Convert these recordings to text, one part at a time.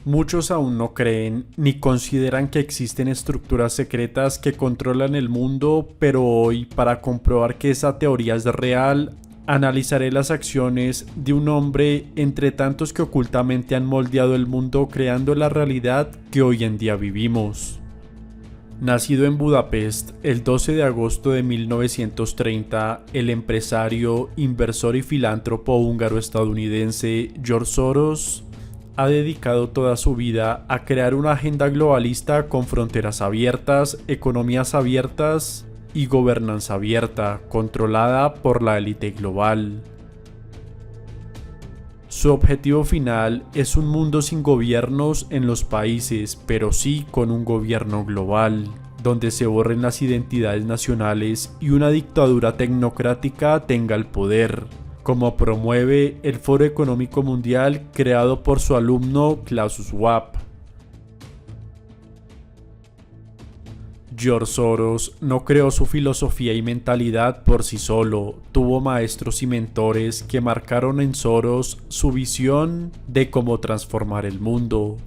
Muchos aún no creen ni consideran que existen estructuras secretas que controlan el mundo, pero hoy, para comprobar que esa teoría es real, analizaré las acciones de un hombre entre tantos que ocultamente han moldeado el mundo creando la realidad que hoy en día vivimos. Nacido en Budapest el 12 de agosto de 1930, el empresario, inversor y filántropo húngaro-estadounidense George Soros ha dedicado toda su vida a crear una agenda globalista con fronteras abiertas, economías abiertas y gobernanza abierta, controlada por la élite global. Su objetivo final es un mundo sin gobiernos en los países, pero sí con un gobierno global, donde se borren las identidades nacionales y una dictadura tecnocrática tenga el poder, como promueve el Foro Económico Mundial creado por su alumno Klaus Schwab. George Soros no creó su filosofía y mentalidad por sí solo, tuvo maestros y mentores que marcaron en Soros su visión de cómo transformar el mundo.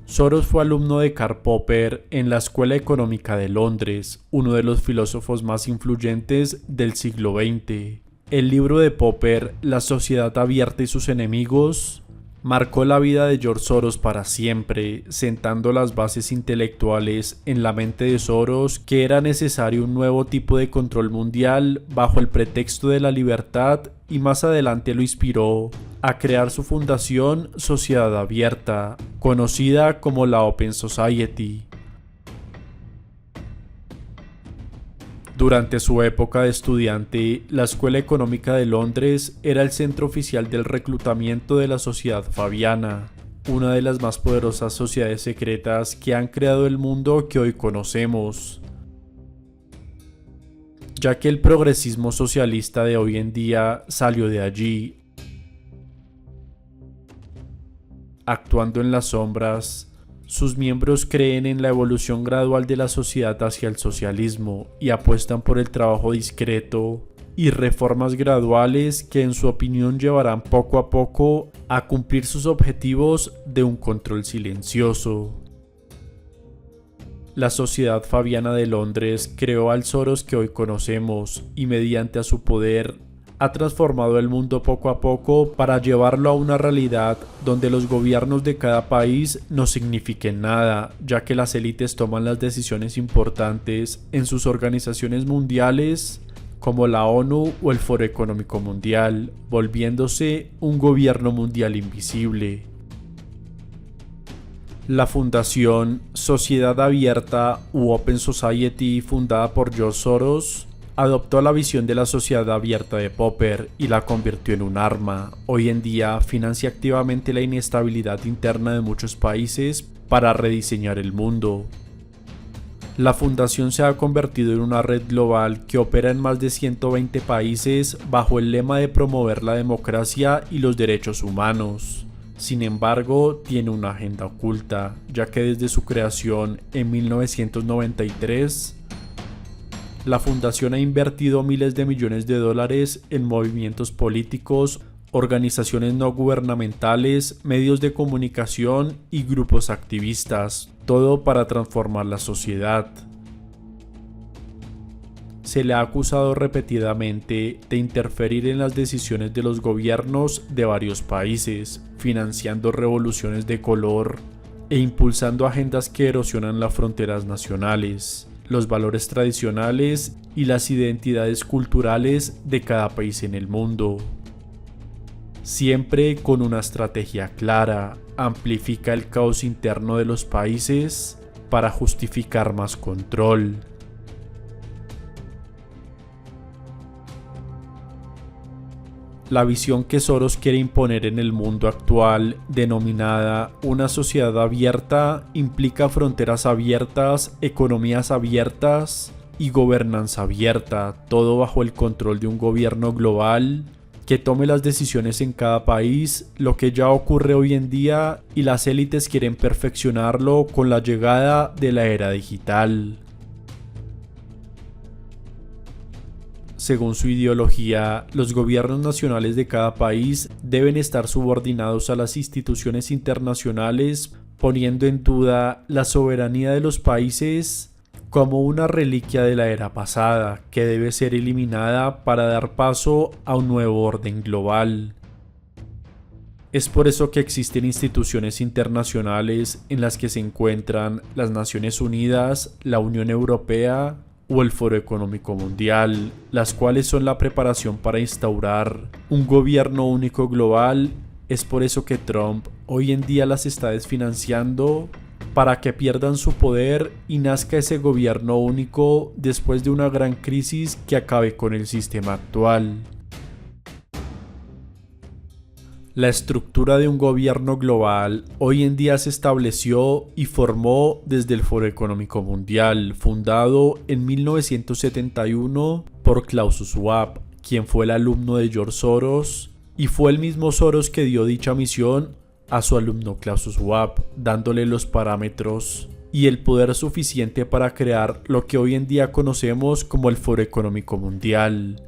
Soros fue alumno de Karl Popper en la Escuela Económica de Londres, uno de los filósofos más influyentes del siglo XX. El libro de Popper, La sociedad abierta y sus enemigos, marcó la vida de George Soros para siempre, sentando las bases intelectuales en la mente de Soros que era necesario un nuevo tipo de control mundial bajo el pretexto de la libertad, y más adelante lo inspiró a crear su fundación Sociedad Abierta, conocida como la Open Society. Durante su época de estudiante, la Escuela Económica de Londres era el centro oficial del reclutamiento de la Sociedad Fabiana, una de las más poderosas sociedades secretas que han creado el mundo que hoy conocemos, ya que el progresismo socialista de hoy en día salió de allí. Actuando en las sombras, sus miembros creen en la evolución gradual de la sociedad hacia el socialismo y apuestan por el trabajo discreto y reformas graduales que en su opinión llevarán poco a poco a cumplir sus objetivos de un control silencioso. La Sociedad Fabiana de Londres creó al Soros que hoy conocemos y mediante a su poder ha transformado el mundo poco a poco para llevarlo a una realidad donde los gobiernos de cada país no signifiquen nada, ya que las élites toman las decisiones importantes en sus organizaciones mundiales como la ONU o el Foro Económico Mundial, volviéndose un gobierno mundial invisible. La fundación Sociedad Abierta u Open Society, fundada por George Soros, adoptó la visión de la sociedad abierta de Popper y la convirtió en un arma. Hoy en día financia activamente la inestabilidad interna de muchos países para rediseñar el mundo. La fundación se ha convertido en una red global que opera en más de 120 países bajo el lema de promover la democracia y los derechos humanos. Sin embargo, tiene una agenda oculta, ya que desde su creación en 1993, la fundación ha invertido miles de millones de dólares en movimientos políticos, organizaciones no gubernamentales, medios de comunicación y grupos activistas, todo para transformar la sociedad. Se le ha acusado repetidamente de interferir en las decisiones de los gobiernos de varios países, financiando revoluciones de color e impulsando agendas que erosionan las fronteras nacionales, los valores tradicionales y las identidades culturales de cada país en el mundo. Siempre con una estrategia clara, amplifica el caos interno de los países para justificar más control. La visión que Soros quiere imponer en el mundo actual, denominada una sociedad abierta, implica fronteras abiertas, economías abiertas y gobernanza abierta, todo bajo el control de un gobierno global que tome las decisiones en cada país, lo que ya ocurre hoy en día, y las élites quieren perfeccionarlo con la llegada de la era digital. Según su ideología, los gobiernos nacionales de cada país deben estar subordinados a las instituciones internacionales, poniendo en duda la soberanía de los países como una reliquia de la era pasada, que debe ser eliminada para dar paso a un nuevo orden global. Es por eso que existen instituciones internacionales en las que se encuentran las Naciones Unidas, la Unión Europea o el Foro Económico Mundial, las cuales son la preparación para instaurar un gobierno único global. Es por eso que Trump hoy en día las está desfinanciando para que pierdan su poder y nazca ese gobierno único después de una gran crisis que acabe con el sistema actual. La estructura de un gobierno global hoy en día se estableció y formó desde el Foro Económico Mundial, fundado en 1971 por Klaus Schwab, quien fue el alumno de George Soros, y fue el mismo Soros que dio dicha misión a su alumno Klaus Schwab, dándole los parámetros y el poder suficiente para crear lo que hoy en día conocemos como el Foro Económico Mundial,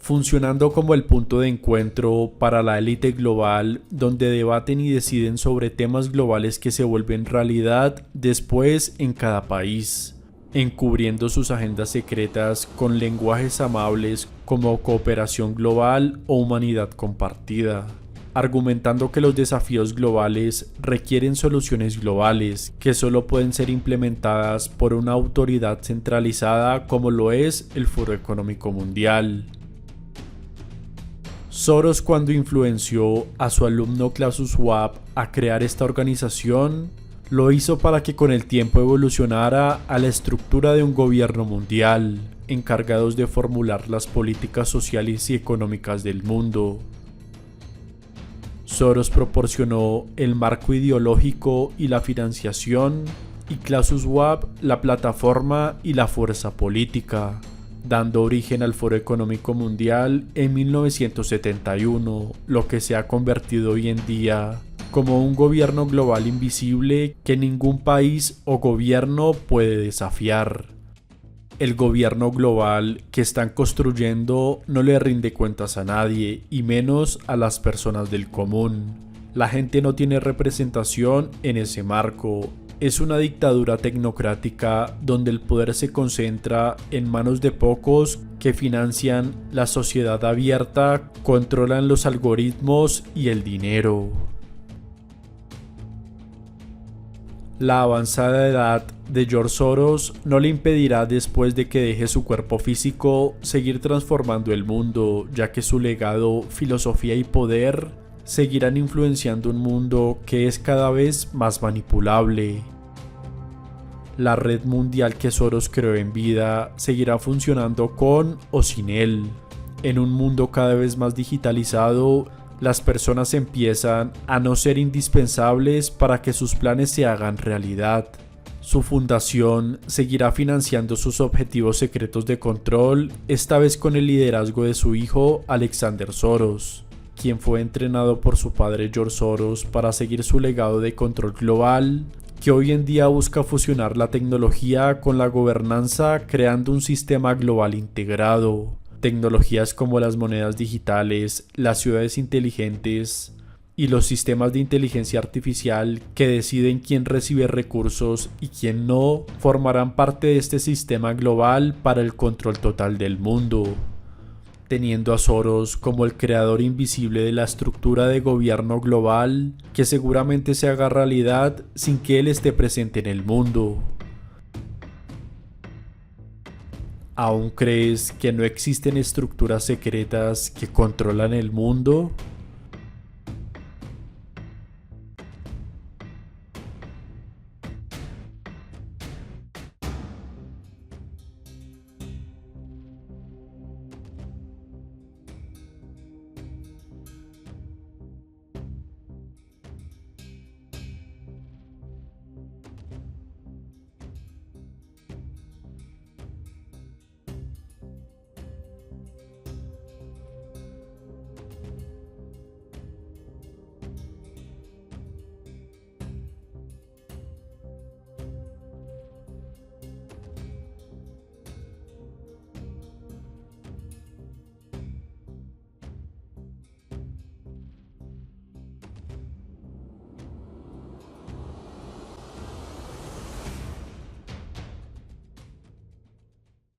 funcionando como el punto de encuentro para la élite global, donde debaten y deciden sobre temas globales que se vuelven realidad después en cada país, encubriendo sus agendas secretas con lenguajes amables como cooperación global o humanidad compartida, argumentando que los desafíos globales requieren soluciones globales que solo pueden ser implementadas por una autoridad centralizada como lo es el Foro Económico Mundial. Soros, cuando influenció a su alumno Klaus Schwab a crear esta organización, lo hizo para que con el tiempo evolucionara a la estructura de un gobierno mundial, encargados de formular las políticas sociales y económicas del mundo. Soros proporcionó el marco ideológico y la financiación, y Klaus Schwab la plataforma y la fuerza política, dando origen al Foro Económico Mundial en 1971, lo que se ha convertido hoy en día como un gobierno global invisible que ningún país o gobierno puede desafiar. El gobierno global que están construyendo no le rinde cuentas a nadie, y menos a las personas del común. La gente no tiene representación en ese marco. Es una dictadura tecnocrática donde el poder se concentra en manos de pocos que financian la sociedad abierta, controlan los algoritmos y el dinero. La avanzada edad de George Soros no le impedirá, después de que deje su cuerpo físico, seguir transformando el mundo, ya que su legado, filosofía y poder seguirán influenciando un mundo que es cada vez más manipulable. La red mundial que Soros creó en vida seguirá funcionando con o sin él. En un mundo cada vez más digitalizado, las personas empiezan a no ser indispensables para que sus planes se hagan realidad. Su fundación seguirá financiando sus objetivos secretos de control, esta vez con el liderazgo de su hijo Alexander Soros, quien fue entrenado por su padre George Soros para seguir su legado de control global, que hoy en día busca fusionar la tecnología con la gobernanza, creando un sistema global integrado. Tecnologías como las monedas digitales, las ciudades inteligentes y los sistemas de inteligencia artificial que deciden quién recibe recursos y quién no, formarán parte de este sistema global para el control total del mundo, teniendo a Soros como el creador invisible de la estructura de gobierno global que seguramente se haga realidad sin que él esté presente en el mundo. ¿Aún crees que no existen estructuras secretas que controlan el mundo?